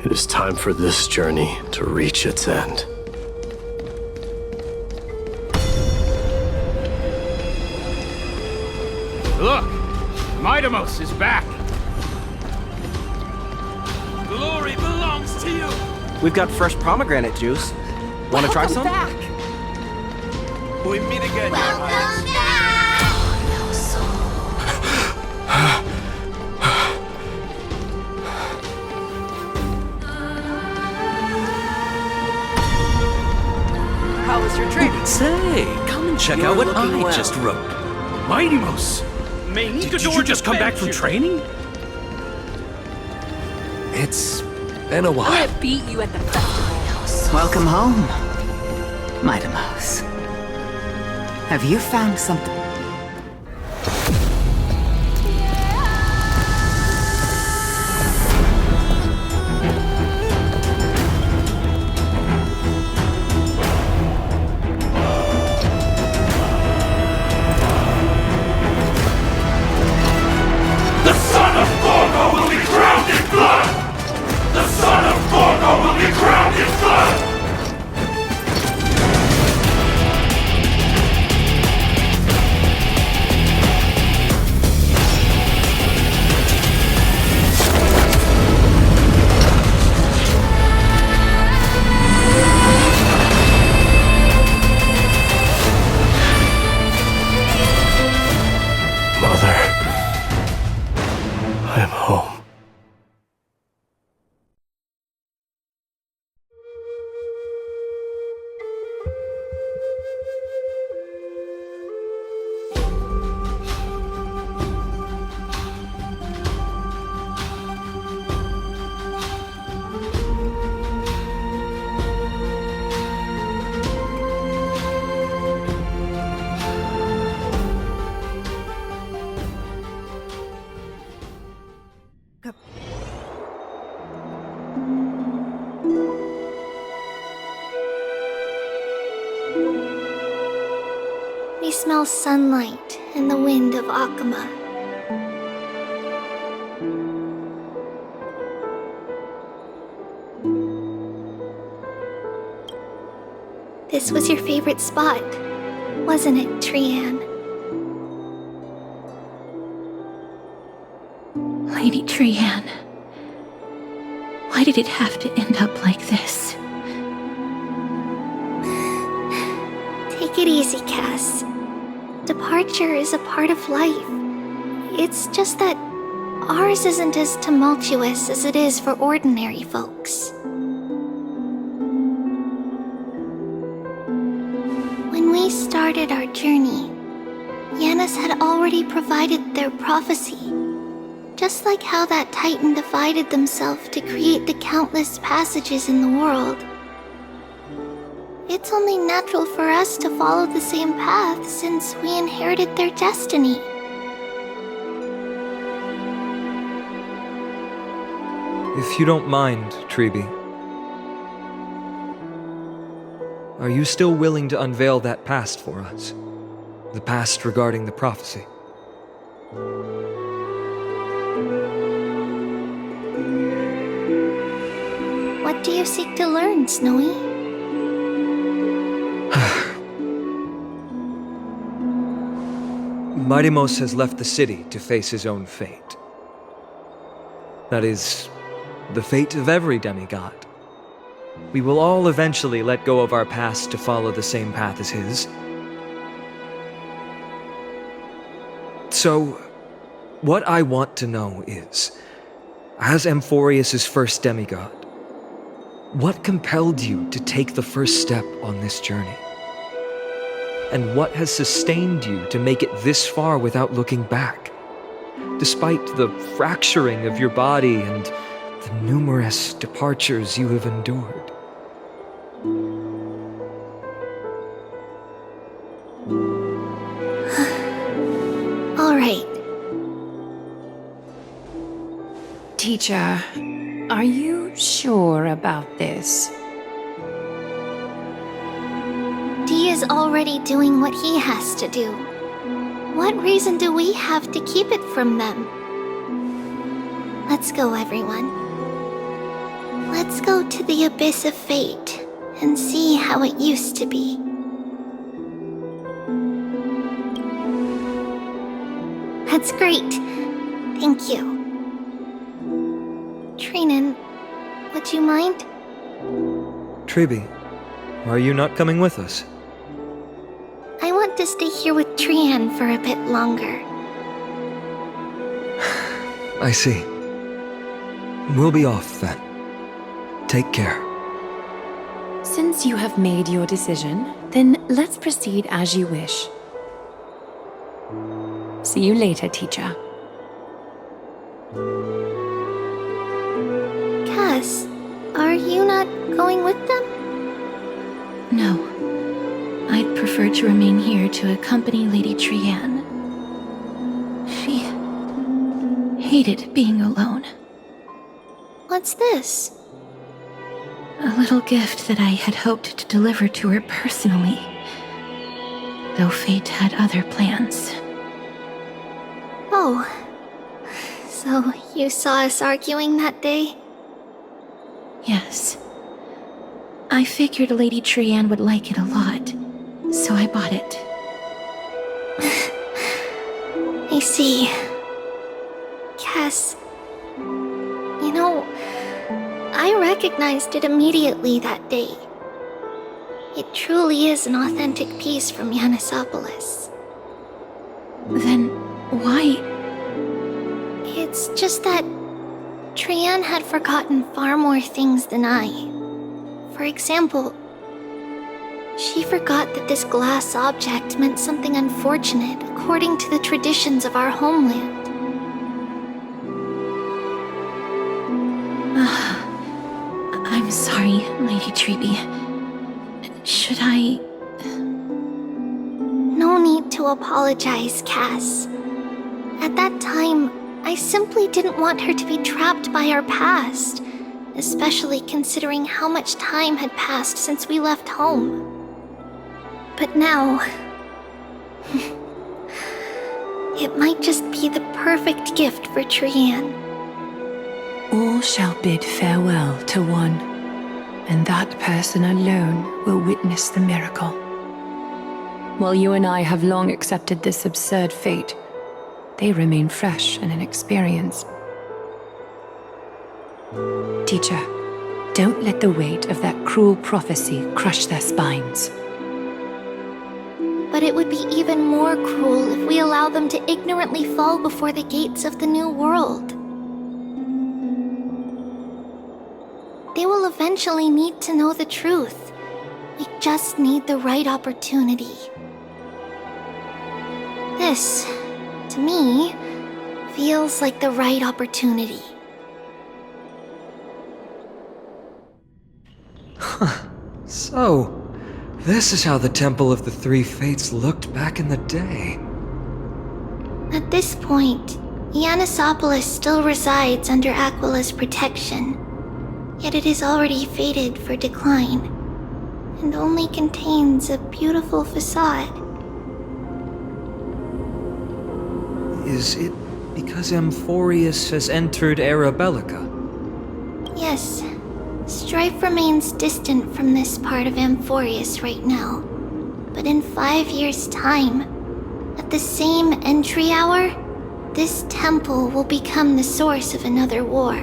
It is time for this journey to reach its end. Look! Midamos is back! Glory belongs to you! We've got fresh pomegranate juice. Want to try some? Back. We meet again, Your Highness. How was your training? Say, come and check out what I just wrote. Midamos! Did you just come back from training? It's been a I'm while. gonna beat you at the festival. Welcome home, Midamos. Have you found something? The son of Borgo will be drowned in blood! The son of Borgo will be drowned in blood! Mother, I am home. We smell sunlight and the wind of Akama. This was your favorite spot, wasn't it, Trianne? Lady Trianne, why did it have to end up like this? Take it easy, Cass. Departure is a part of life. It's just that ours isn't as tumultuous as it is for ordinary folks. When we started our journey, Yanis had already provided their prophecy. Just like how that Titan divided themselves to create the countless passages in the world. It's only natural for us to follow the same path since we inherited their destiny. If you don't mind, Treeby, are you still willing to unveil that past for us? The past regarding the prophecy? What do you seek to learn, Snowy? Midamos has left the city to face his own fate. That is, the fate of every demigod. We will all eventually let go of our past to follow the same path as his. So, what I want to know is, as Amphoreus' first demigod, what compelled you to take the first step on this journey? And what has sustained you to make it this far without looking back? Despite the fracturing of your body and the numerous departures you have endured. All right. Teacher, are you sure about this? Dee is already doing what he has to do. What reason do we have to keep it from them? Let's go, everyone. Let's go to the abyss of fate and see how it used to be. That's great. Thank you. Trinan, would you mind? Tribi, are you not coming with us? I want to stay here with Trian for a bit longer. I see. We'll be off then. Take care. Since you have made your decision, then let's proceed as you wish. See you later, teacher. Cass, are you not going with them? No. I'd prefer to remain here to accompany Lady Trian. She hated being alone. What's this? A little gift that I had hoped to deliver to her personally, though fate had other plans. Oh, so you saw us arguing that day? Yes. I figured Lady Trian would like it a lot, so I bought it. I see. Cass, you know, I recognized it immediately that day. It truly is an authentic piece from Yanisopolis. Then why? It's just that Trian had forgotten far more things than I. For example, she forgot that this glass object meant something unfortunate according to the traditions of our homeland. I'm sorry, Lady Tribi. Should I... No need to apologize, Cass. At that time, I simply didn't want her to be trapped by our past, especially considering how much time had passed since we left home. But now... it might just be the perfect gift for Trian. All shall bid farewell to one, and that person alone will witness the miracle. While you and I have long accepted this absurd fate, they remain fresh and inexperienced. Teacher, don't let the weight of that cruel prophecy crush their spines. But it would be even more cruel if we allow them to ignorantly fall before the gates of the new world. They will eventually need to know the truth. We just need the right opportunity. This, to me, feels like the right opportunity. So, this is how the Temple of the Three Fates looked back in the day. At this point, Yanisopolis still resides under Aquila's protection, yet it is already fated for decline, and only contains a beautiful facade. Is it because Amphoreus has entered Era Bellica? Yes, strife remains distant from this part of Amphoreus right now, but in 5 years' time, at the same entry hour, this temple will become the source of another war.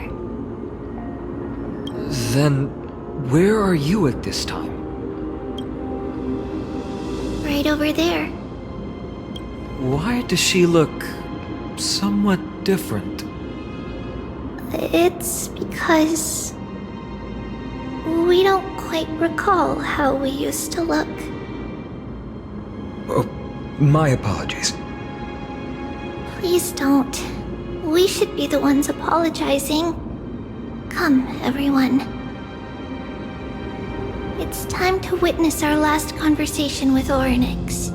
Then, where are you at this time? Right over there. Why does she look somewhat different? It's because we don't quite recall how we used to look. Oh, my apologies. Please don't. We should be the ones apologizing. Come, everyone. It's time to witness our last conversation with Orynyx.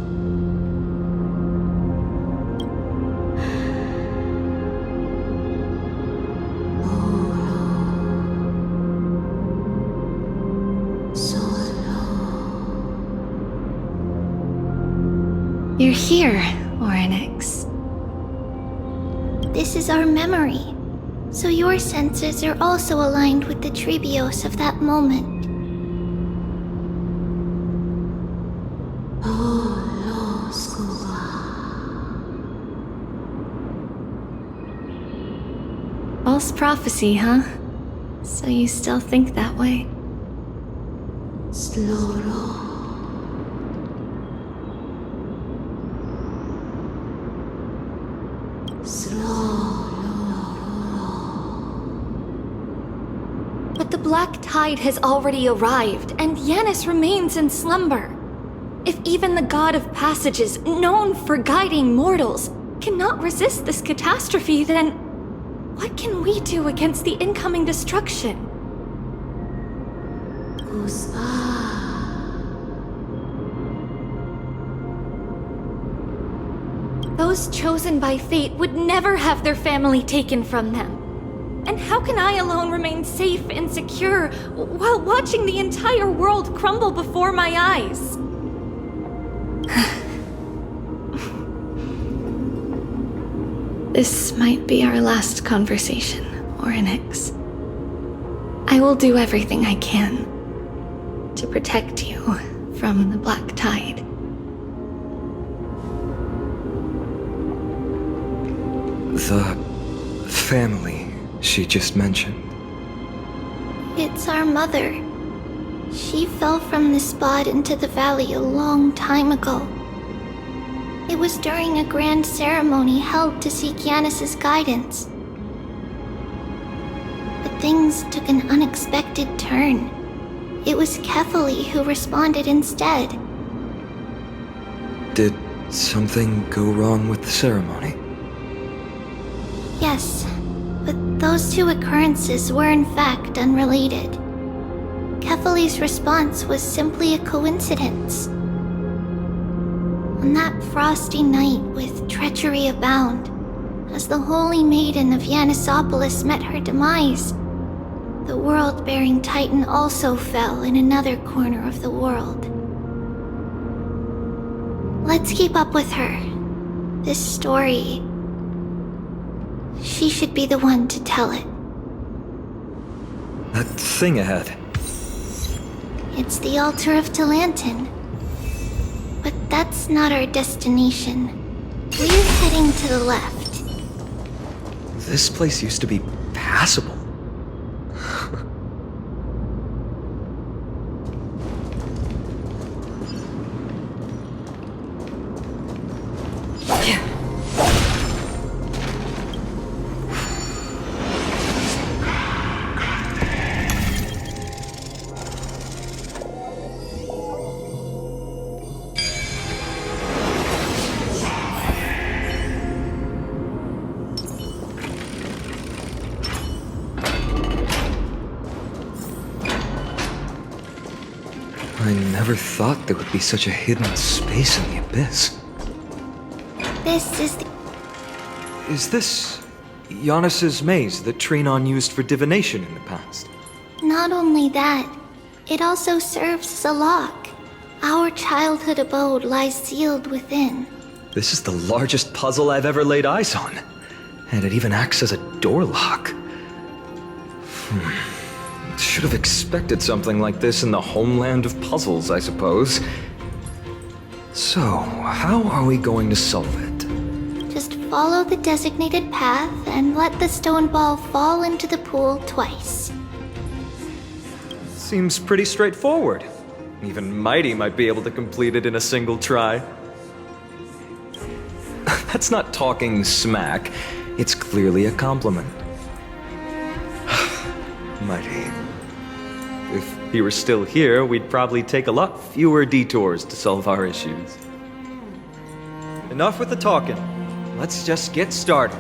You're here, Orynyx. This is our memory, So your senses are also aligned with the Trebios of that moment. False prophecy, huh? So you still think that way? But the black tide has already arrived, and Yanis remains in slumber. If even the god of passages, known for guiding mortals, cannot resist this catastrophe, then what can we do against the incoming destruction? Those chosen by fate would never have their family taken from them. And how can I alone remain safe and secure while watching the entire world crumble before my eyes? This might be our last conversation, Orynyx. I will do everything I can to protect you from the black tide. The family she just mentioned. It's our mother. She fell from the spot into the valley a long time ago. It was during a grand ceremony held to seek Yanis' guidance. But things took an unexpected turn. It was Kefali who responded instead. Did something go wrong with the ceremony? Yes, but those two occurrences were in fact unrelated. Kefali's response was simply a coincidence. On that frosty night with treachery abound, as the holy maiden of Yanisopolis met her demise, the world-bearing titan also fell in another corner of the world. Let's keep up with her. This story, she should be the one to tell it. That thing ahead. It's the altar of Talantin. But that's not our destination. We're heading to the left. This place used to be passable. I never thought there would be such a hidden space in the abyss. This is the... Is this Yanis' maze that Trinon used for divination in the past? Not only that, it also serves as a lock. Our childhood abode lies sealed within. This is the largest puzzle I've ever laid eyes on. And it even acts as a door lock. Should have expected something like this in the homeland of puzzles, I suppose. So, how are we going to solve it? Just follow the designated path and let the stone ball fall into the pool twice. Seems pretty straightforward. Even Mighty might be able to complete it in a single try. That's not talking smack. It's clearly a compliment. Mighty. If he were still here, we'd probably take a lot fewer detours to solve our issues. Enough with the talking. Let's just get started.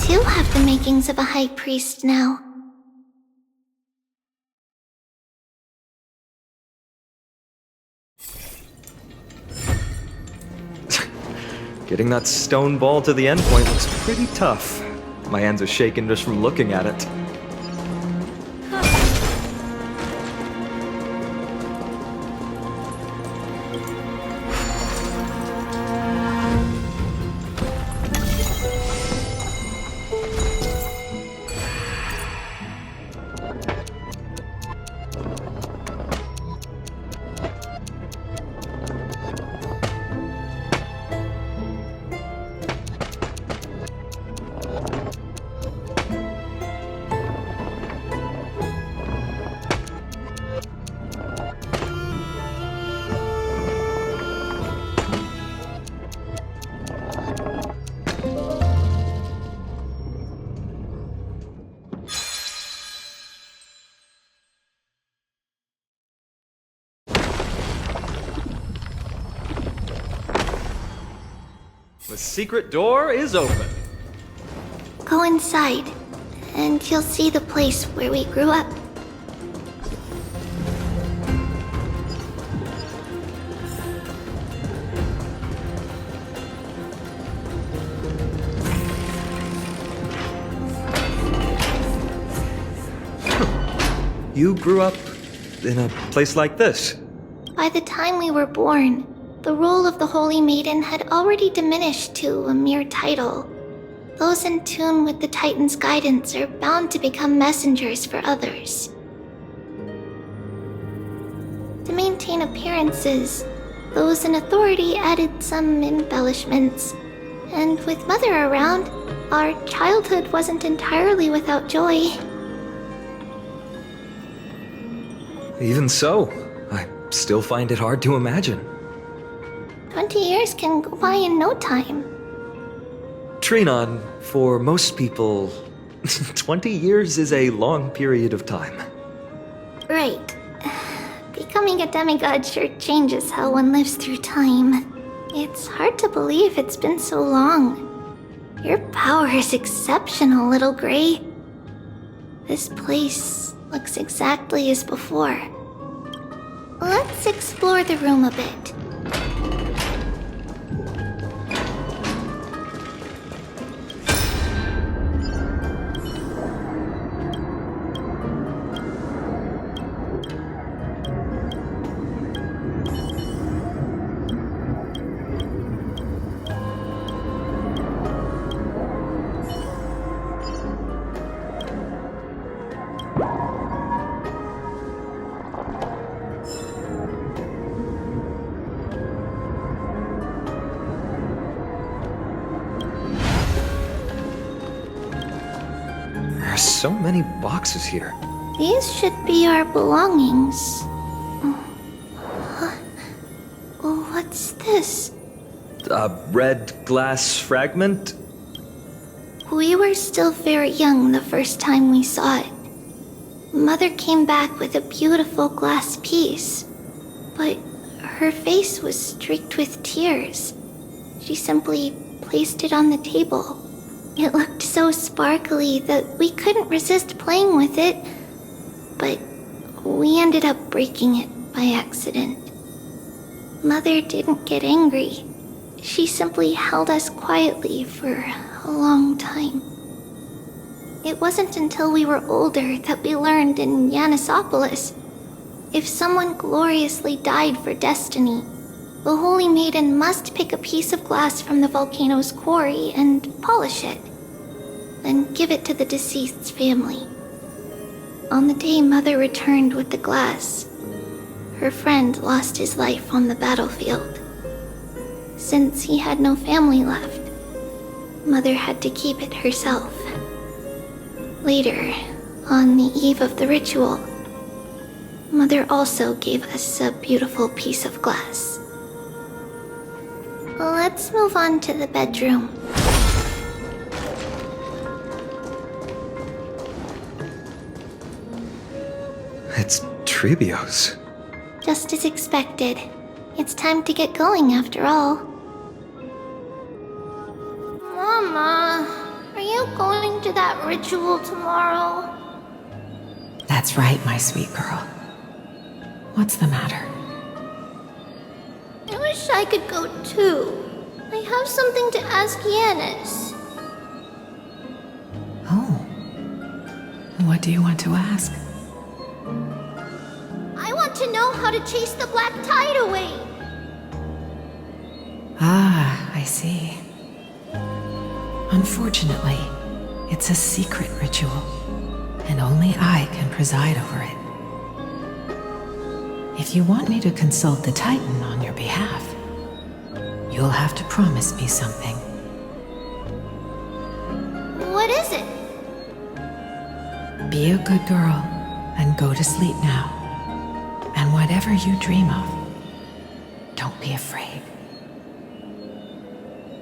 too have the makings of a high priest now. Getting that stone ball to the endpoint looks pretty tough. My hands are shaking just from looking at it. The secret door is open. Go inside, and you'll see the place where we grew up. You grew up in a place like this? By the time we were born, the role of the Holy Maiden had already diminished to a mere title. Those in tune with the Titan's guidance are bound to become messengers for others. To maintain appearances, those in authority added some embellishments. And with Mother around, our childhood wasn't entirely without joy. Even so, I still find it hard to imagine. 20 years can go by in no time. Trinon, for most people, 20 years is a long period of time. Right. Becoming a demigod sure changes how one lives through time. It's hard to believe it's been so long. Your power is exceptional, Little Gray. This place looks exactly as before. Let's explore the room a bit. There's so many boxes here. These should be our belongings. What's this? A red glass fragment? We were still very young the first time we saw it. Mother came back with a beautiful glass piece, but her face was streaked with tears. She simply placed it on the table. It looked so sparkly that we couldn't resist playing with it, but we ended up breaking it by accident. Mother didn't get angry. She simply held us quietly for a long time. It wasn't until we were older that we learned in Yanissopolis, if someone gloriously died for destiny, the Holy Maiden must pick a piece of glass from the volcano's quarry and polish it, then give it to the deceased's family. On the day Mother returned with the glass, her friend lost his life on the battlefield. Since he had no family left, Mother had to keep it herself. Later, on the eve of the ritual, Mother also gave us a beautiful piece of glass. Let's move on to the bedroom. It's Tribio's. Just as expected. It's time to get going after all. Mama, are you you going to that ritual tomorrow? That's right, my sweet girl. What's the matter? I wish I could go too. I have something to ask Yanis. Oh. What do you want to ask? I want to know how to chase the black tide away. Ah, I see. Unfortunately, it's a secret ritual, and only I can preside over it. If you want me to consult the Titan on your behalf, you'll have to promise me something. What is it? Be a good girl and go to sleep now. And whatever you dream of, don't be afraid.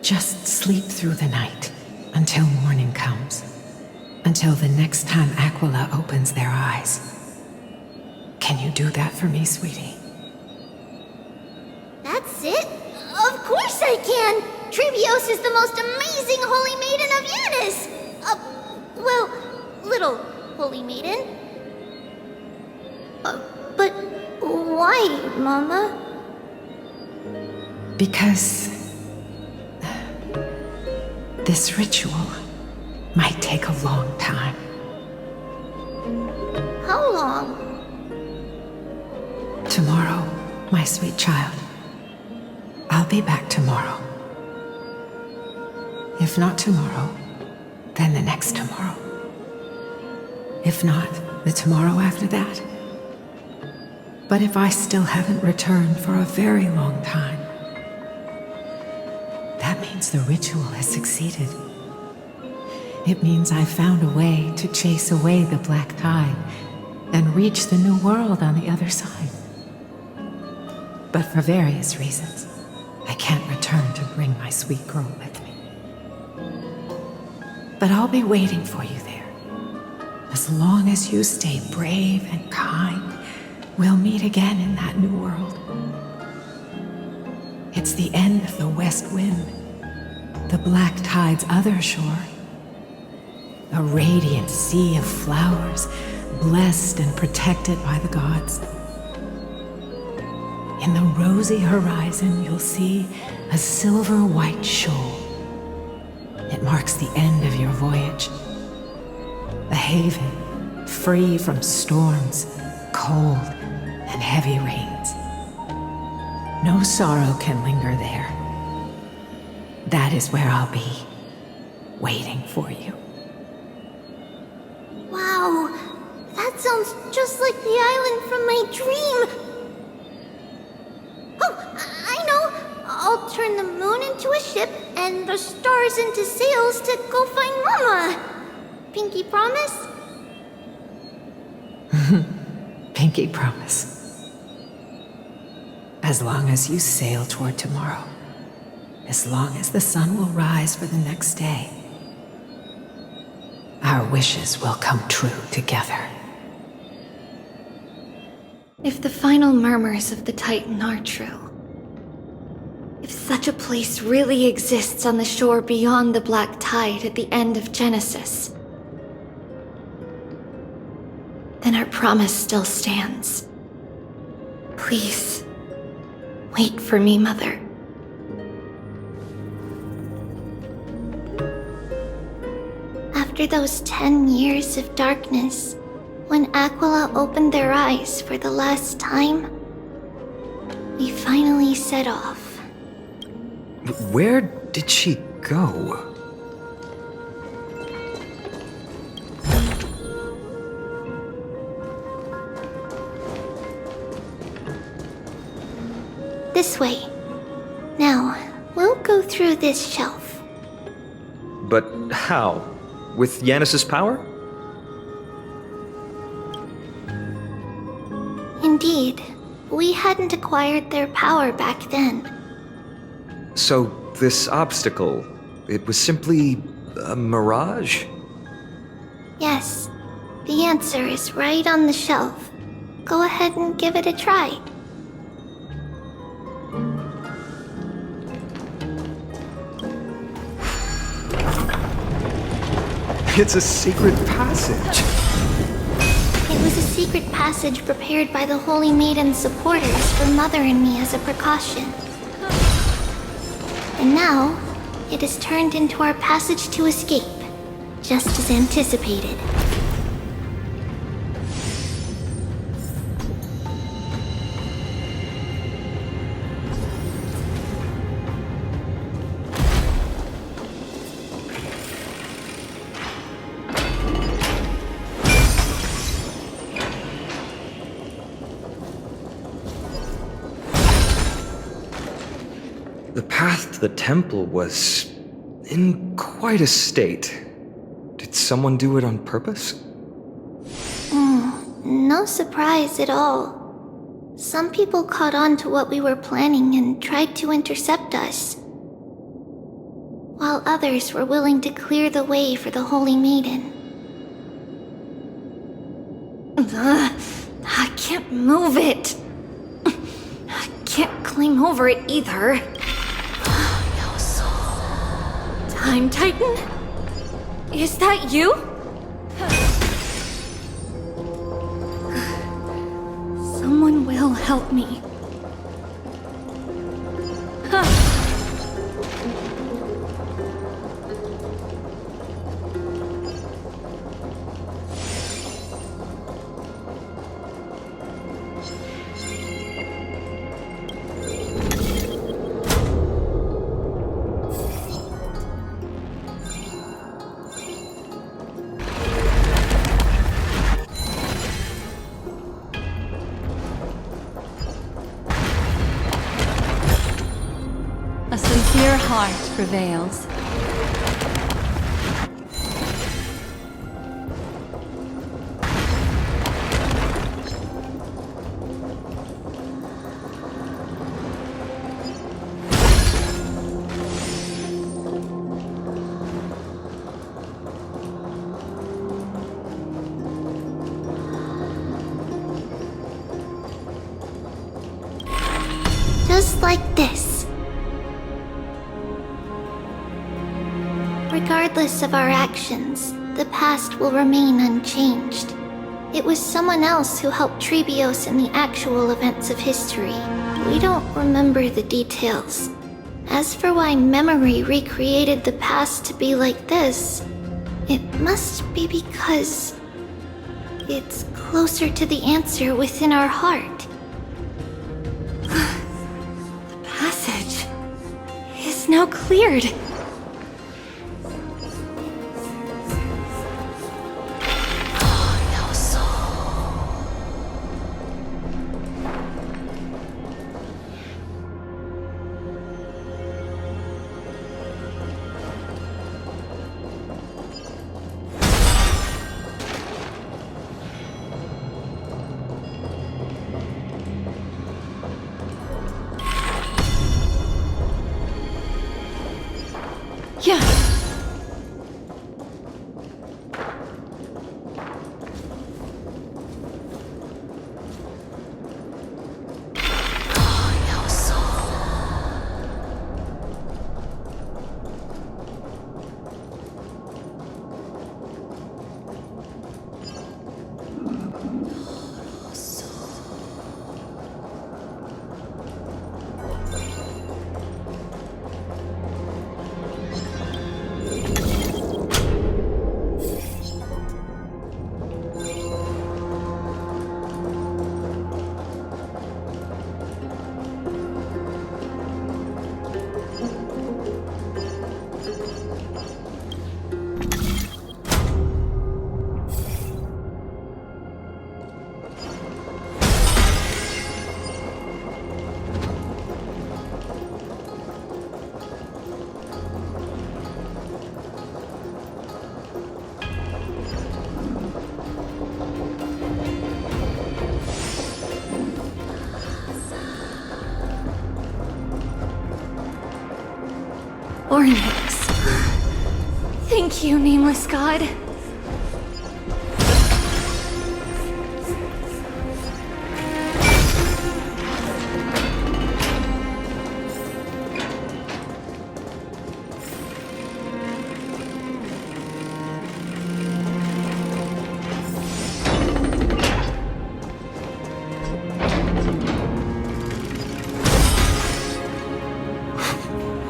Just sleep through the night until morning comes. Until the next time Aquila opens their eyes. Can you do that for me, sweetie? That's it? Of course I can! Trivios is the most amazing holy maiden of Yanis! Well, little holy maiden. But why, Mama? Because this ritual might take a long time. How long? Tomorrow, my sweet child. I'll be back tomorrow. If not tomorrow, then the next tomorrow. If not, the tomorrow after that. But if I still haven't returned for a very long time, that means the ritual has succeeded. It means I found a way to chase away the black tide and reach the new world on the other side. But for various reasons, I can't return to bring my sweet girl with me. But I'll be waiting for you there. As long as you stay brave and kind, we'll meet again in that new world. It's the end of the west wind, the black tide's other shore. A radiant sea of flowers, blessed and protected by the gods. In the rosy horizon, you'll see a silver-white shoal. It marks the end of your voyage. A haven, free from storms, cold, and heavy rains. No sorrow can linger there. That is where I'll be, waiting for you. Wow, that sounds just like the island from my dream. Oh, I know. I'll turn the moon into a ship and the stars into sails to go find Mama. Pinky promise? Pinky promise. As long as you sail toward tomorrow, as long as the sun will rise for the next day, our wishes will come true together. If the final murmurs of the Titan are true, if such a place really exists on the shore beyond the black tide at the end of Genesis, then our promise still stands. Please, wait for me, Mother. After those 10 years of darkness, when Aquila opened their eyes for the last time, we finally set off. Where did she go? This way. Now, we'll go through this shelf. But how? With Yanis's power? Indeed, we hadn't acquired their power back then. So this obstacle, it was simply a mirage? Yes, the answer is right on the shelf. Go ahead and give it a try. it's a secret passage. It was a secret passage prepared by the Holy Maiden's supporters for Mother and me as a precaution. And now, it is turned into our passage to escape, just as anticipated. The path to the temple was in quite a state. Did someone do it on purpose? No surprise at all. Some people caught on to what we were planning and tried to intercept us, while others were willing to clear the way for the Holy Maiden. I can't move it. I can't climb over it either. Time Titan? Is that you? Someone will help me. A sincere heart prevails. Just like this. Regardless of our actions, the past will remain unchanged. It was someone else who helped Trebios in the actual events of history. We don't remember the details. As for why memory recreated the past to be like this, it must be because it's closer to the answer within our heart. The passage is now cleared. Yeah. Ornix. Thank you, nameless god.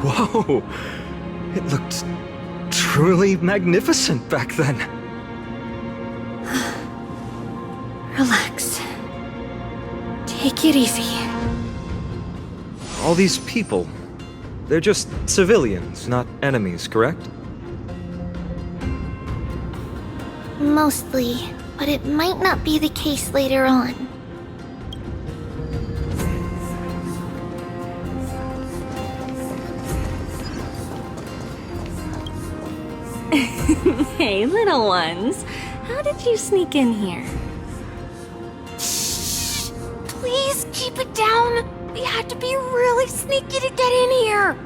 Whoa! It looked truly magnificent back then. Relax. Take it easy. All these people, they're just civilians, not enemies, correct? Mostly, but it might not be the case later on. Hey, little ones. How did you sneak in here? Shh! Please keep it down. We had to be really sneaky to get in here.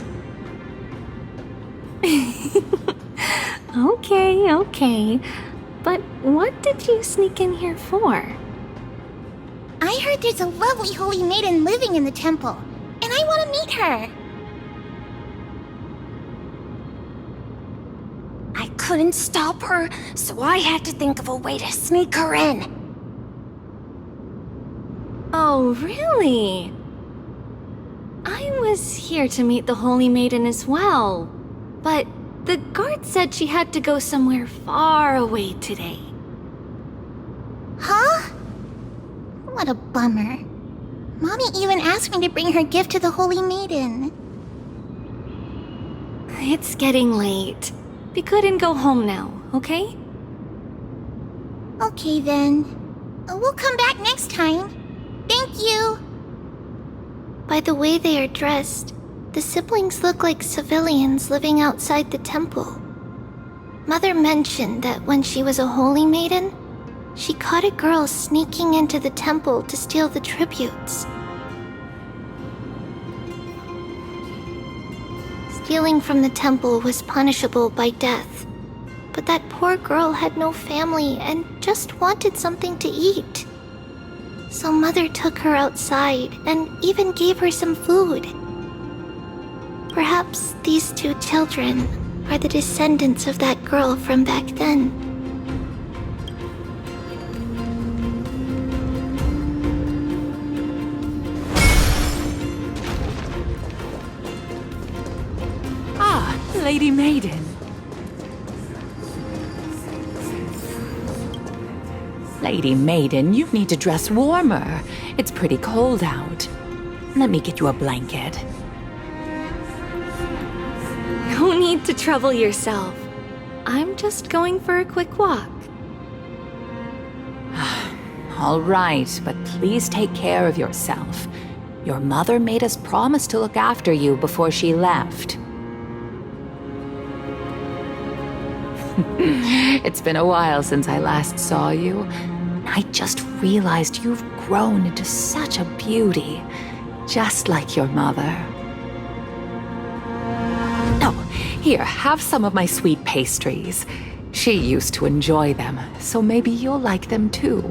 Okay. But what did you sneak in here for? I heard there's a lovely holy maiden living in the temple, and I want to meet her. I couldn't stop her, so I had to think of a way to sneak her in. Oh, really? I was here to meet the Holy Maiden as well, but the guard said she had to go somewhere far away today. Huh? What a bummer. Mommy even asked me to bring her gift to the Holy Maiden. It's getting late. Be good and go home now, okay? Okay then. We'll come back next time. Thank you. By the way they are dressed, the siblings look like civilians living outside the temple. Mother mentioned that when she was a holy maiden, she caught a girl sneaking into the temple to steal the tributes. Stealing from the temple was punishable by death, but that poor girl had no family and just wanted something to eat. So Mother took her outside and even gave her some food. Perhaps these two children are the descendants of that girl from back then. Ah, Lady Maiden. Lady Maiden, you need to dress warmer. It's pretty cold out. Let me get you a blanket. No need to trouble yourself. I'm just going for a quick walk. All right, but please take care of yourself. Your mother made us promise to look after you before she left. It's been a while since I last saw you. I just realized you've grown into such a beauty, just like your mother. Oh, here, have some of my sweet pastries. She used to enjoy them, so maybe you'll like them too.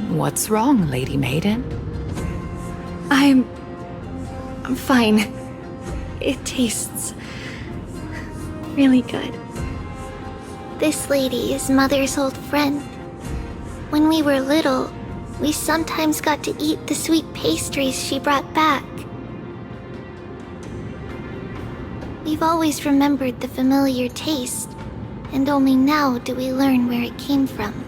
What's wrong, Lady Maiden? I'm fine. It tastes really good. This lady is Mother's old friend. When we were little, we sometimes got to eat the sweet pastries she brought back. We've always remembered the familiar taste, and only now do we learn where it came from.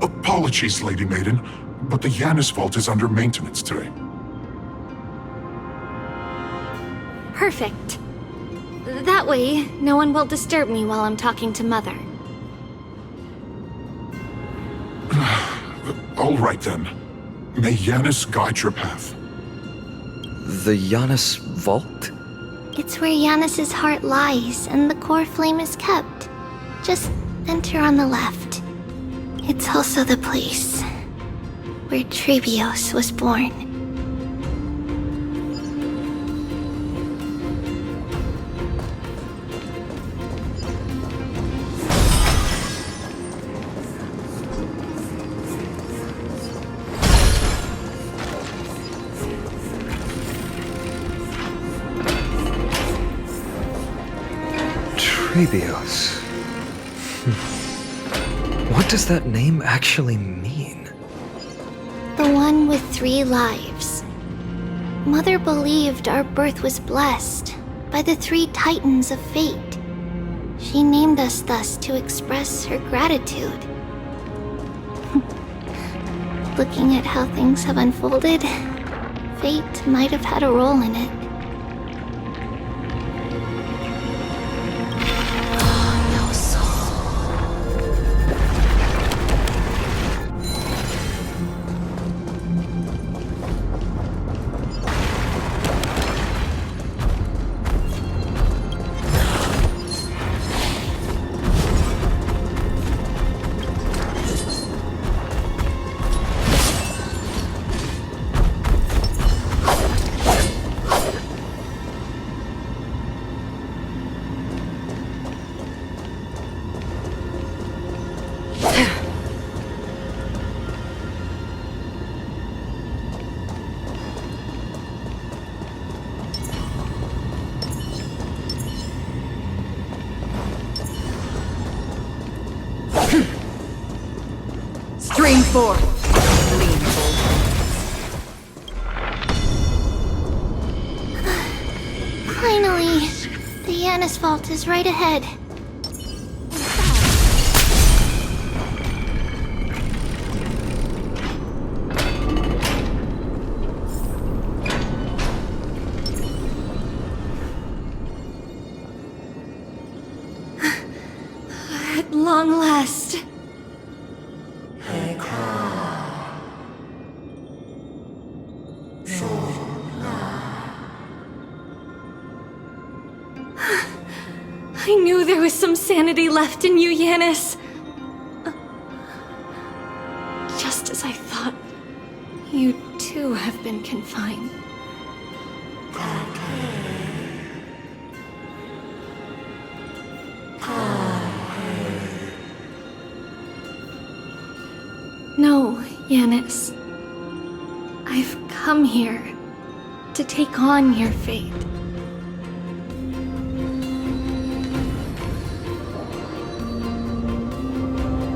Apologies, Lady Maiden, but the Yanis Vault is under maintenance today. Perfect. That way, no one will disturb me while I'm talking to Mother. All right then. May Yanis guide your path. The Yanis Vault? It's where Yanis's heart lies and the core flame is kept. Just enter on the left. It's also the place where Trebios was born. Trebios. What does that name actually mean? The one with 3 lives. Mother believed our birth was blessed by the 3 titans of fate. She named us thus to express her gratitude. Looking at how things have unfolded, fate might have had a role in it. Stream forth. Lean Finally! The Yanis vault is right ahead. At long last. I knew there was some sanity left in you, Yanis. Just as I thought, you too have been confined. No, Yanis. I've come here to take on your fate.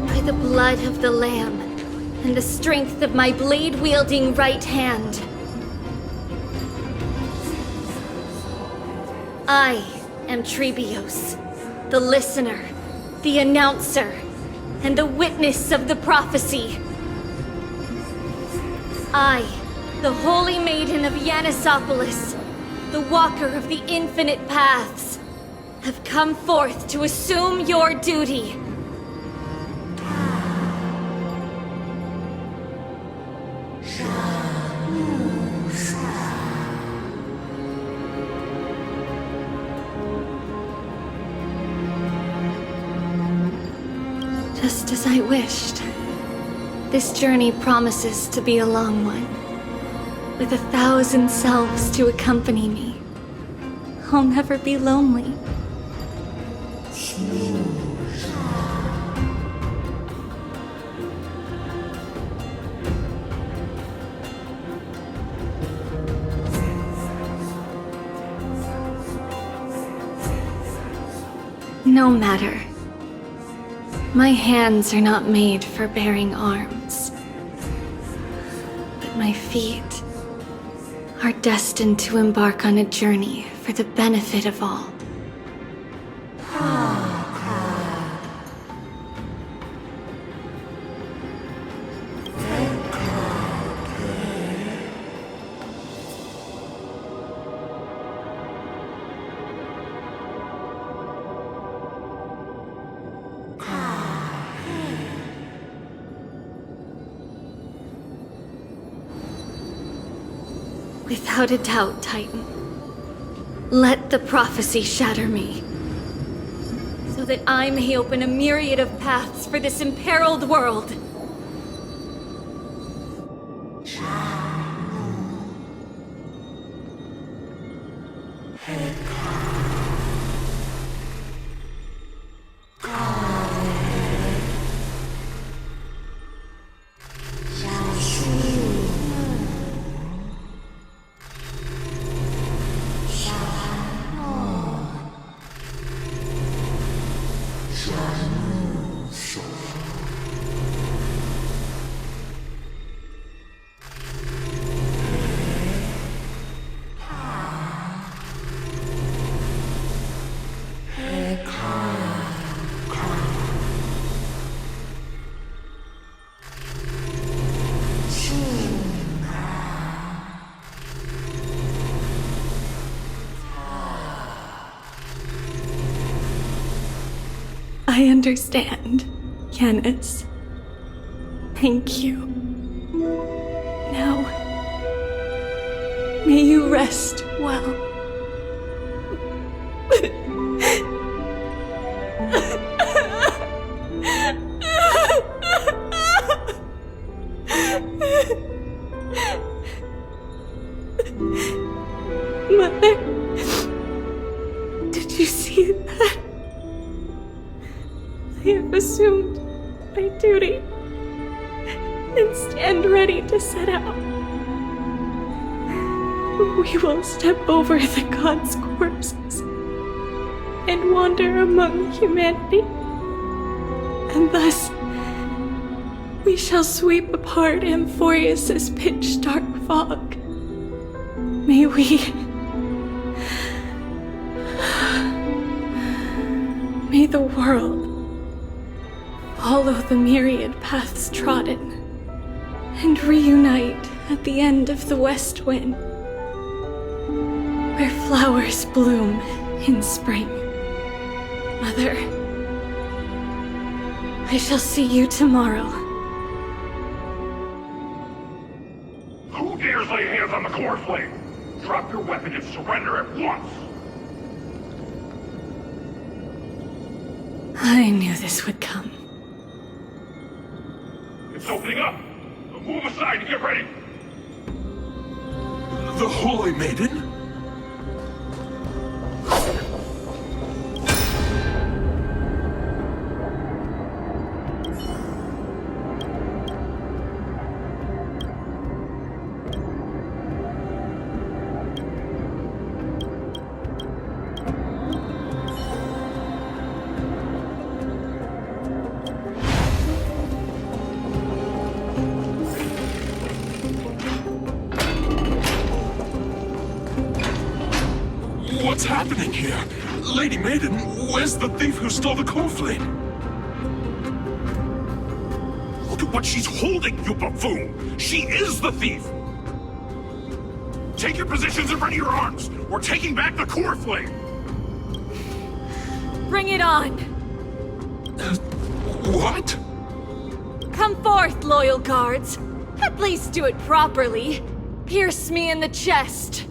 By the blood of the Lamb and the strength of my blade-wielding right hand, I am Trebios, the listener, the announcer, and the witness of the prophecy. I, the Holy Maiden of Yanisopolis, the Walker of the Infinite Paths, have come forth to assume your duty. Just as I wished. This journey promises to be a long one. With 1,000 selves to accompany me, I'll never be lonely. No matter. My hands are not made for bearing arms. But my feet are destined to embark on a journey for the benefit of all. Without a doubt, Titan. Let the prophecy shatter me, so that I may open a myriad of paths for this imperiled world. I understand, Yanis. Thank you. Now, may you rest well. Mother, did you see that? I have assumed my duty and stand ready to set out. We will step over the gods' corpses and wander among humanity, and thus we shall sweep apart Amphoreus' pitch-dark fog. May the world follow the myriad paths trodden and reunite at the end of the west wind, where flowers bloom in spring. Mother, I shall see you tomorrow. Who dares lay hands on the core flame? Drop your weapon and surrender at once! I knew this would come. It's opening up! Move aside and get ready! The Holy Maiden? What's happening here? Lady Maiden, where's the thief who stole the core flame? Look at what she's holding, you buffoon! She is the thief! Take your positions and ready your arms! We're taking back the core flame! Bring it on! What? Come forth, loyal guards. At least do it properly. Pierce me in the chest.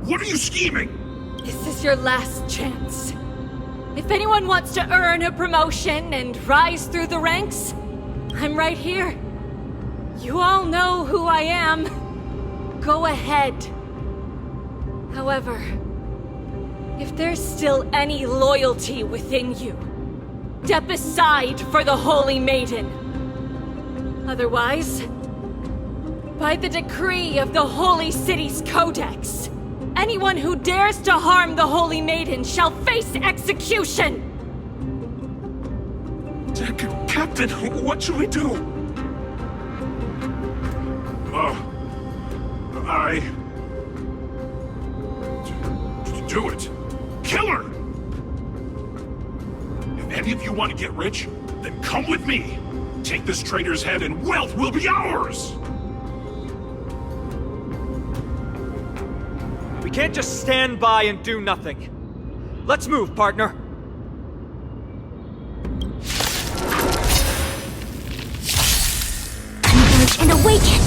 What are you scheming? This is your last chance. If anyone wants to earn a promotion and rise through the ranks, I'm right here. You all know who I am. Go ahead. However, if there's still any loyalty within you, step aside for the Holy Maiden. Otherwise, by the decree of the Holy City's Codex, anyone who dares to harm the Holy Maiden shall face execution! Captain, what should we do? Do it! Kill her! If any of you want to get rich, then come with me! Take this traitor's head and wealth will be ours! We can't just stand by and do nothing. Let's move, partner. Converge and awaken!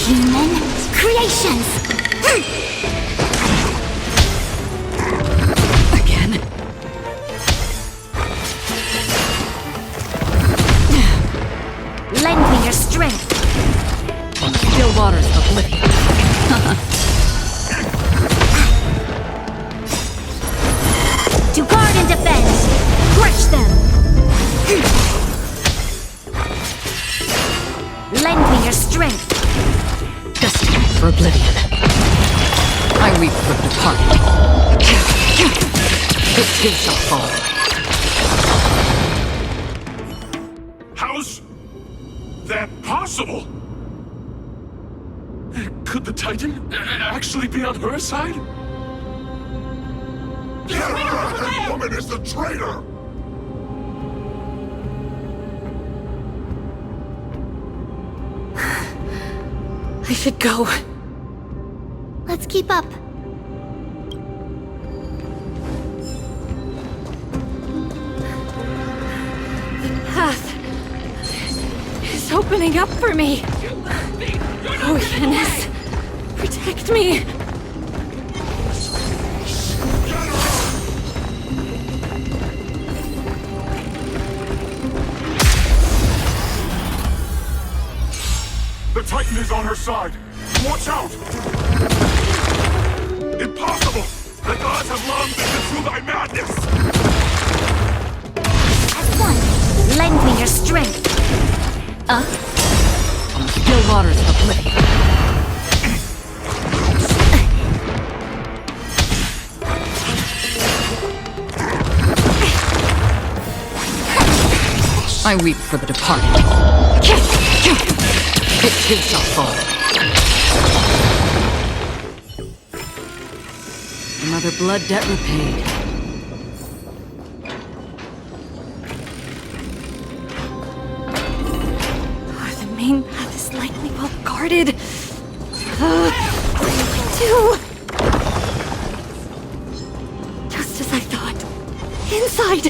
Human creations! Again? Lend me your strength! Still waters of oblivion. To guard and defend! Crush them! Lend me your strength! Destined for oblivion. weep for the departed. It too shall fall. How's that possible? Could the Titan actually be on her side? That woman is the traitor! I should go. Let's keep up. The path is opening up for me. Oh, Yanis, protect me. The Titan is on her side! Watch out! Impossible! The gods have long been through thy madness! As one, lend me your strength. On the still waters of oblivion. I weep for the departed. It too shall fall. Another blood debt repaid. The main path is likely well guarded. What do I do? Just as I thought. Inside!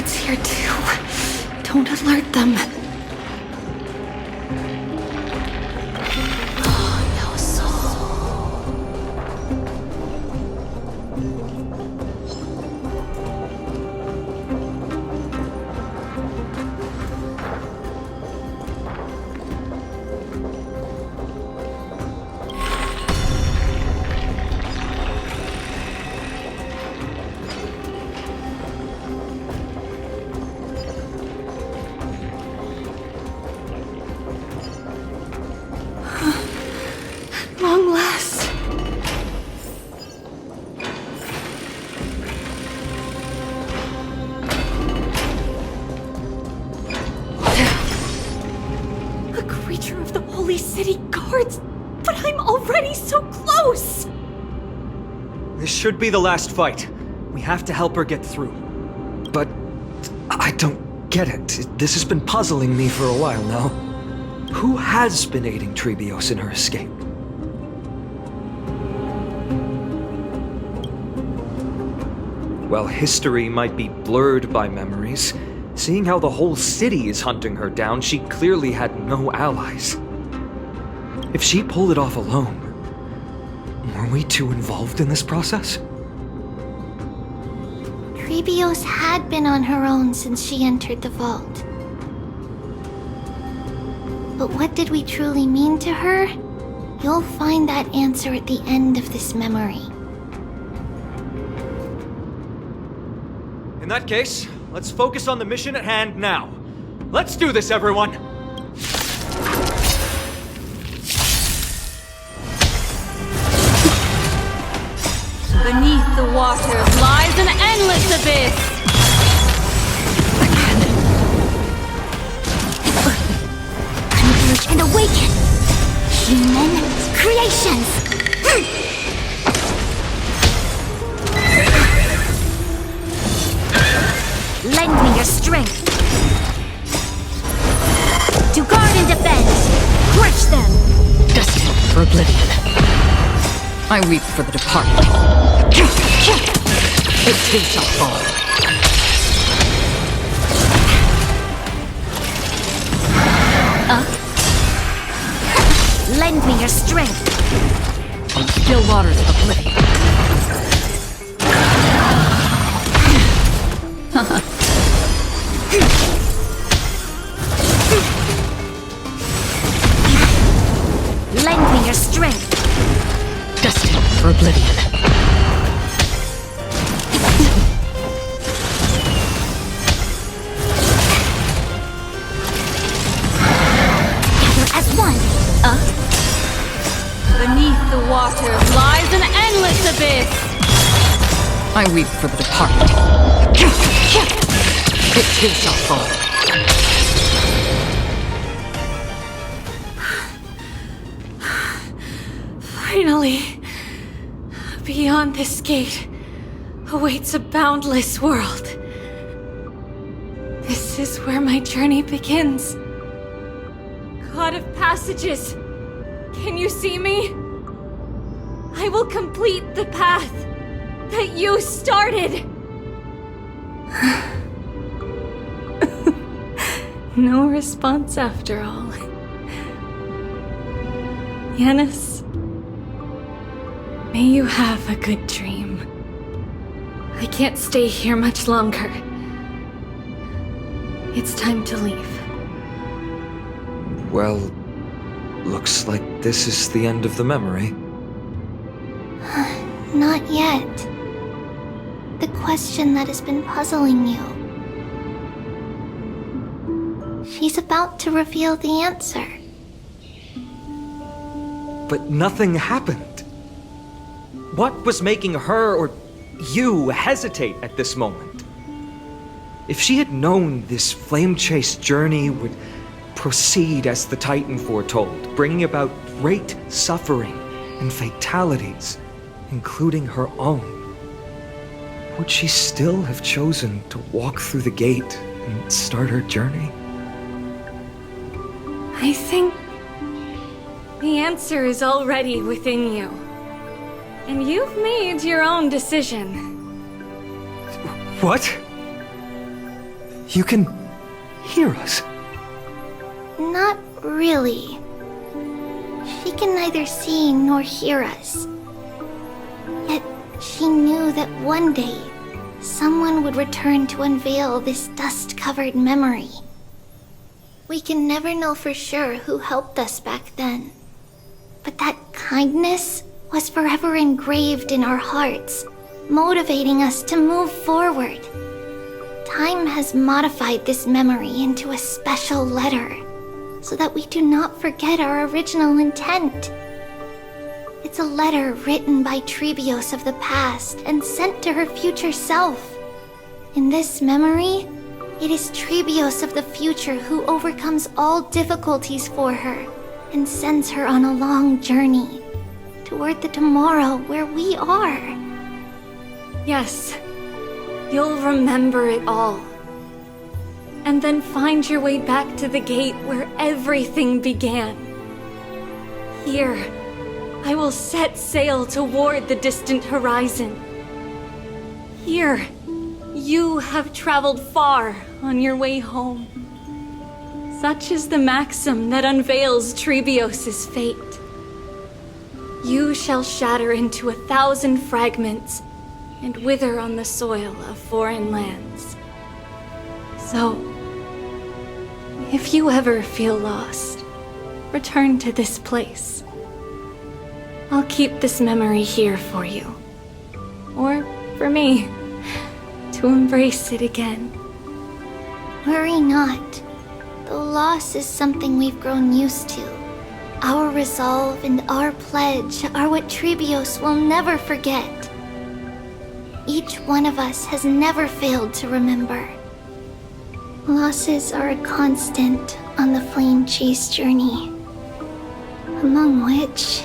Here too. Don't alert them. Oh, no soul. Long last. A creature of the Holy City guards, but I'm already so close! This should be the last fight. We have to help her get through. But I don't get it. This has been puzzling me for a while now. Who has been aiding Trebios in her escape? Well, history might be blurred by memories. Seeing how the whole city is hunting her down, she clearly had no allies. If she pulled it off alone, were we too involved in this process? Trebios had been on her own since she entered the vault. But what did we truly mean to her? You'll find that answer at the end of this memory. In that case, let's focus on the mission at hand now. Let's do this, everyone! Beneath the waters lies an endless abyss! Converge and awaken! Human creations! Lend me your strength! To guard and defend! Crush them! Destined for oblivion. I weep for the departed. It too shall fall. Lend me your strength! On the still waters of oblivion. Lend me your strength! Destined for oblivion. waters lies an endless abyss. I weep for the departed. It too shall fall. Finally, beyond this gate awaits a boundless world. This is where my journey begins. God of Passages, can you see me? I will complete the path that you started. No response after all. Yanis, may you have a good dream. I can't stay here much longer. It's time to leave. Well, looks like this is the end of the memory. Not yet. The question that has been puzzling you. She's about to reveal the answer. But nothing happened. What was making her or you hesitate at this moment? If she had known this flame-chased journey would proceed as the Titan foretold, bringing about great suffering and fatalities, including her own, would she still have chosen to walk through the gate and start her journey? I think the answer is already within you. And you've made your own decision. What? You can hear us? Not really. She can neither see nor hear us. Yet she knew that one day, someone would return to unveil this dust-covered memory. We can never know for sure who helped us back then. But that kindness was forever engraved in our hearts, motivating us to move forward. Time has modified this memory into a special letter, so that we do not forget our original intent. It's a letter written by Trebios of the past and sent to her future self. In this memory, it is Trebios of the future who overcomes all difficulties for her and sends her on a long journey toward the tomorrow where we are. Yes, you'll remember it all. And then find your way back to the gate where everything began. Here, I will set sail toward the distant horizon. Here, you have traveled far on your way home. Such is the maxim that unveils Trebios' fate. You shall shatter into 1,000 fragments and wither on the soil of foreign lands. So, if you ever feel lost, return to this place. I'll keep this memory here for you. Or for me, to embrace it again. Worry not. The loss is something we've grown used to. Our resolve and our pledge are what Trebios will never forget. Each one of us has never failed to remember. Losses are a constant on the flame chase journey, among which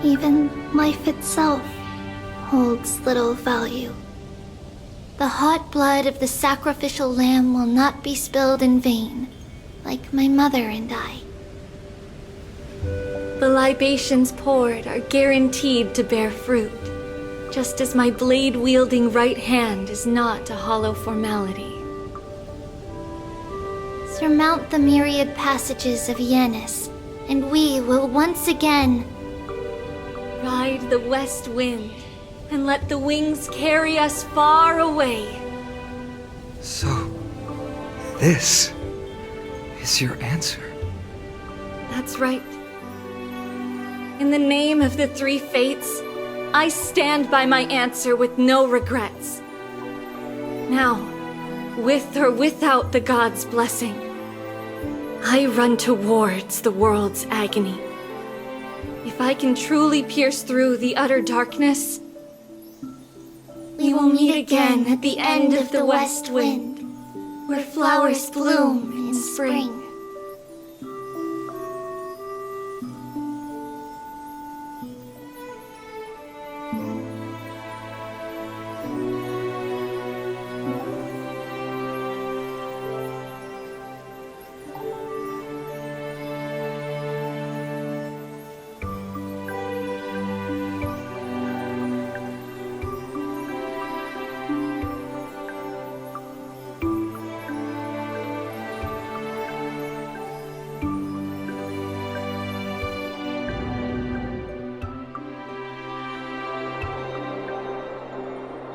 even life itself holds little value. The hot blood of the sacrificial lamb will not be spilled in vain, like my mother and I. The libations poured are guaranteed to bear fruit, just as my blade-wielding right hand is not a hollow formality. Surmount the myriad passages of Yanis, and we will once again ride the west wind and let the wings carry us far away. So, this is your answer? That's right. In the name of the three fates, I stand by my answer with no regrets. Now, with or without the god's blessing, I run towards the world's agony. If if I can truly pierce through the utter darkness, we will meet again at the end of the west wind, where flowers bloom in spring.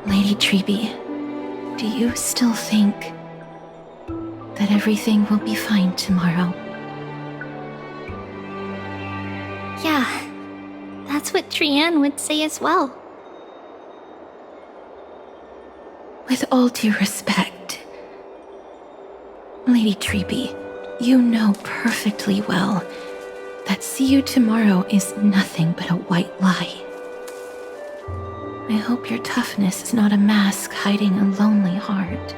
Lady Treby, do you still think that everything will be fine tomorrow? Yeah, that's what Trianne would say as well. With all due respect, Lady Treby, you know perfectly well that see you tomorrow is nothing but a white lie. I hope your toughness is not a mask hiding a lonely heart.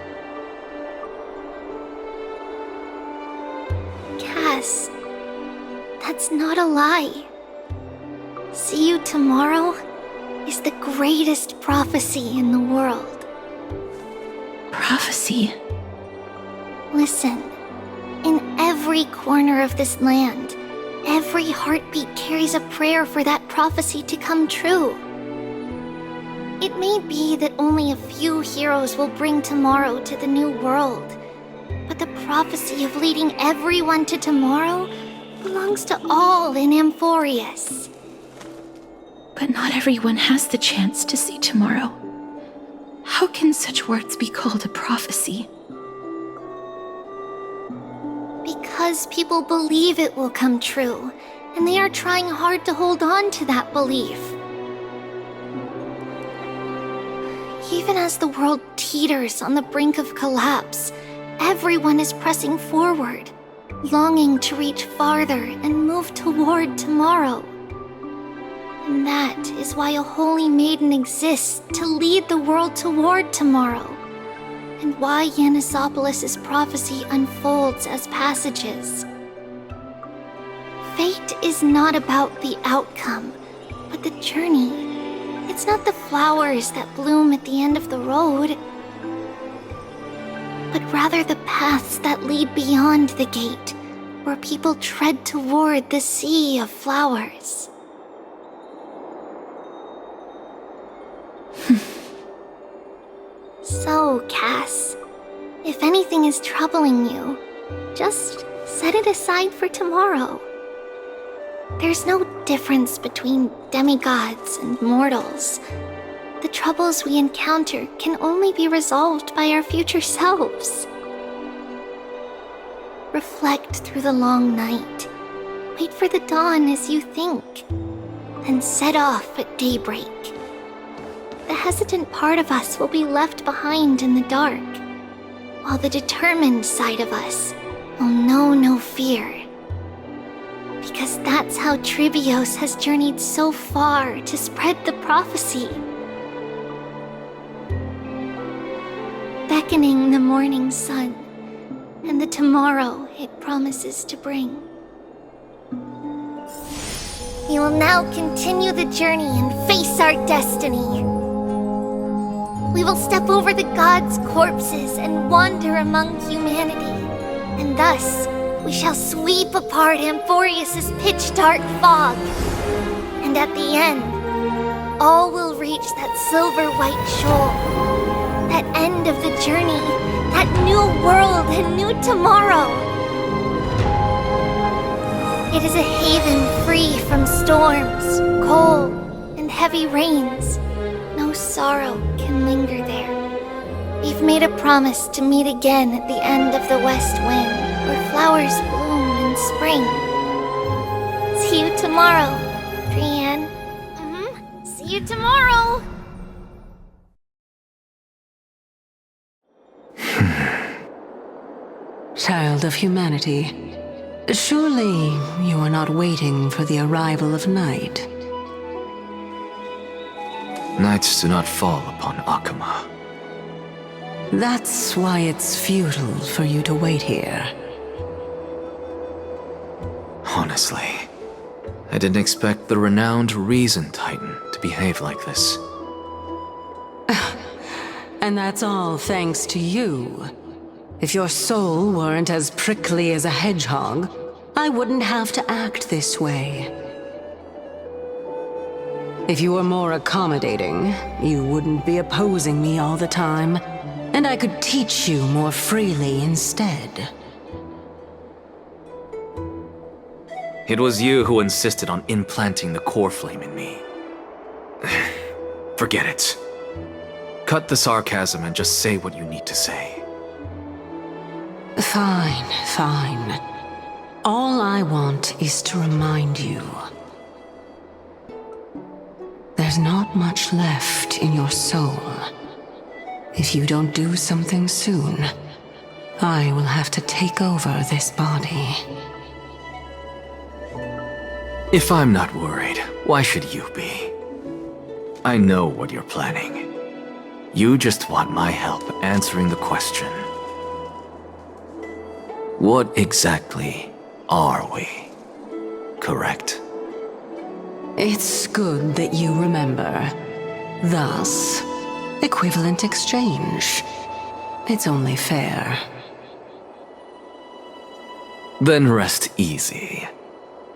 Cass, that's not a lie. See you tomorrow is the greatest prophecy in the world. Prophecy? Listen, in every corner of this land, every heartbeat carries a prayer for that prophecy to come true. It may be that only a few heroes will bring tomorrow to the new world, but the prophecy of leading everyone to tomorrow belongs to all in Amphoreus. But not everyone has the chance to see tomorrow. How can such words be called a prophecy? Because people believe it will come true, and they are trying hard to hold on to that belief. Even as the world teeters on the brink of collapse, everyone is pressing forward, longing to reach farther and move toward tomorrow. And that is why a holy maiden exists to lead the world toward tomorrow, and why Yanisopoulos' prophecy unfolds as passages. Fate is not about the outcome, but the journey. It's not the flowers that bloom at the end of the road, but rather the paths that lead beyond the gate, where people tread toward the sea of flowers. So, Cass, if anything is troubling you, just set it aside for tomorrow. There's no difference between demigods and mortals. The troubles we encounter can only be resolved by our future selves. Reflect through the long night. Wait for the dawn as you think, then set off at daybreak. The hesitant part of us will be left behind in the dark, while the determined side of us will know no fear. Because that's how Tribios has journeyed so far to spread the prophecy. Beckoning the morning sun, and the tomorrow it promises to bring. We will now continue the journey and face our destiny. We will step over the gods' corpses and wander among humanity, and thus we shall sweep apart Amphoreus' pitch-dark fog. And at the end, all will reach that silver-white shoal. That end of the journey, that new world and new tomorrow. It is a haven free from storms, cold, and heavy rains. No sorrow can linger there. We've made a promise to meet again at the end of the west wind, where flowers bloom in spring. See you tomorrow, Trianne. See you tomorrow! Child of humanity, Surely you are not waiting for the arrival of night. Nights do not fall upon Akama. That's why it's futile for you to wait here. Honestly, I didn't expect the renowned Reason Titan to behave like this. And that's all thanks to you. If your soul weren't as prickly as a hedgehog, I wouldn't have to act this way. If you were more accommodating, you wouldn't be opposing me all the time, and I could teach you more freely instead. It was you who insisted on implanting the core flame in me. Forget it. Cut the sarcasm and just say what you need to say. Fine, fine. All I want is to remind you. There's not much left in your soul. If you don't do something soon, I will have to take over this body. If I'm not worried, why should you be? I know what you're planning. You just want my help answering the question. What exactly are we? Correct? It's good that you remember. Thus, equivalent exchange. It's only fair. Then rest easy.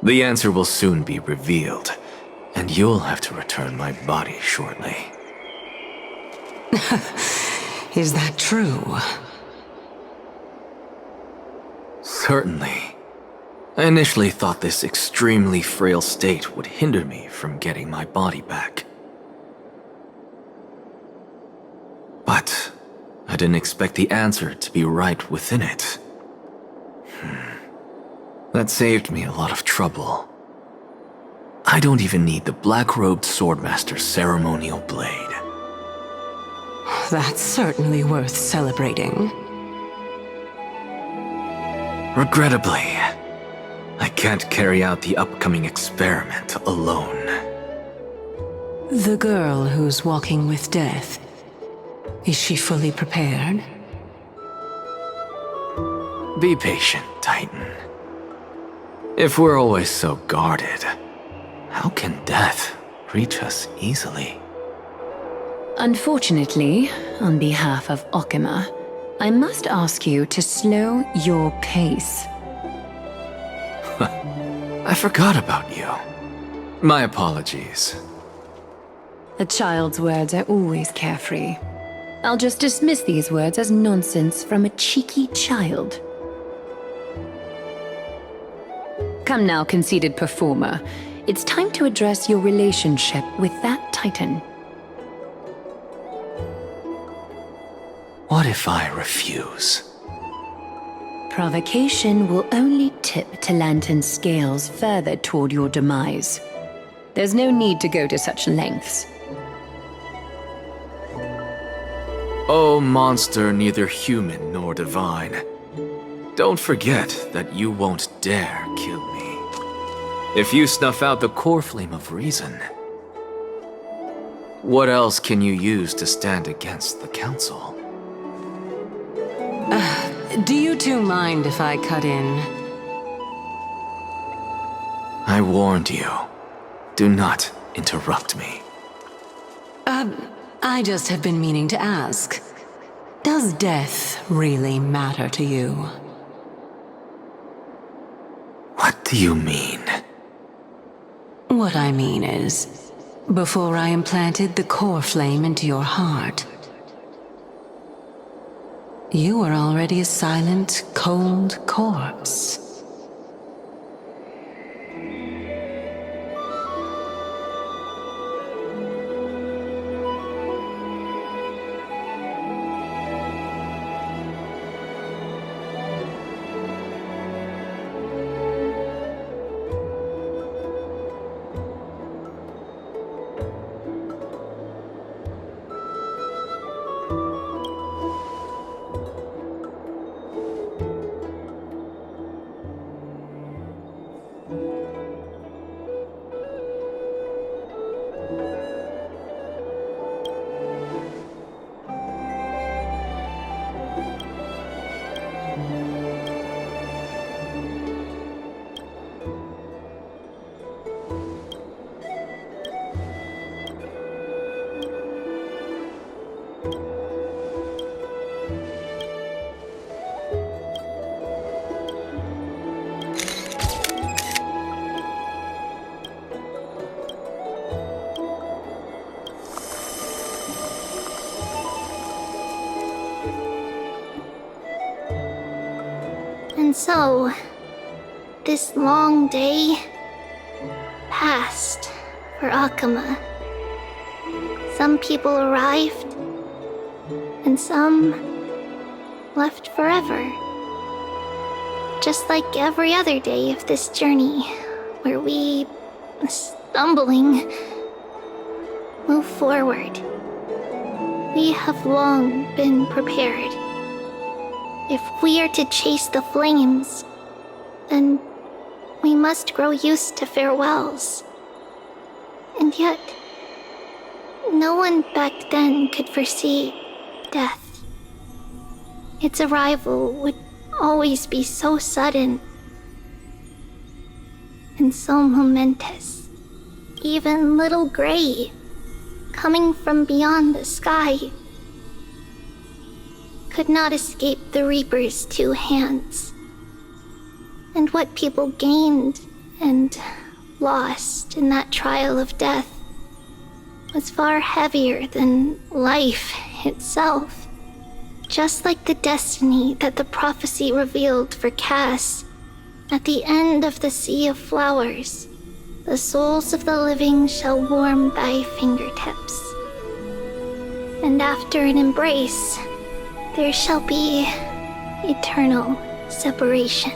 The answer will soon be revealed, and you'll have to return my body shortly. Is that true? Certainly. I initially thought this extremely frail state would hinder me from getting my body back. But I didn't expect the answer to be right within it. That saved me a lot of trouble. I don't even need the black-robed swordmaster's ceremonial blade. That's certainly worth celebrating. Regrettably, I can't carry out the upcoming experiment alone. The girl who's walking with death, is she fully prepared? Be patient, Titan. If we're always so guarded, how can death reach us easily? Unfortunately, on behalf of Okima, I must ask you to slow your pace. I forgot about you. My apologies. A child's words are always carefree. I'll just dismiss these words as nonsense from a cheeky child. Come now, conceited performer. It's time to address your relationship with that Titan. What if I refuse? Provocation will only tip Talantan's scales further toward your demise. There's no need to go to such lengths. Oh, monster neither human nor divine. Don't forget that you won't dare kill me. If you snuff out the core flame of reason, what else can you use to stand against the Council? Do you two mind if I cut in? I warned you. Do not interrupt me. I just have been meaning to ask. Does death really matter to you? What do you mean? What I mean is, before I implanted the core flame into your heart, you were already a silent, cold corpse. And so, this long day passed for Akama. Some people arrived, and some left forever. Just like every other day of this journey, where we, stumbling, move forward. We have long been prepared. If we are to chase the flames, then we must grow used to farewells. And yet, no one back then could foresee death. Its arrival would always be so sudden and so momentous. Even little Gray, coming from beyond the sky, could not escape the Reaper's two hands. And what people gained and lost in that trial of death was far heavier than life itself. Just like the destiny that the prophecy revealed for Cass, at the end of the Sea of Flowers, the souls of the living shall warm thy fingertips. And after an embrace, there shall be eternal separation.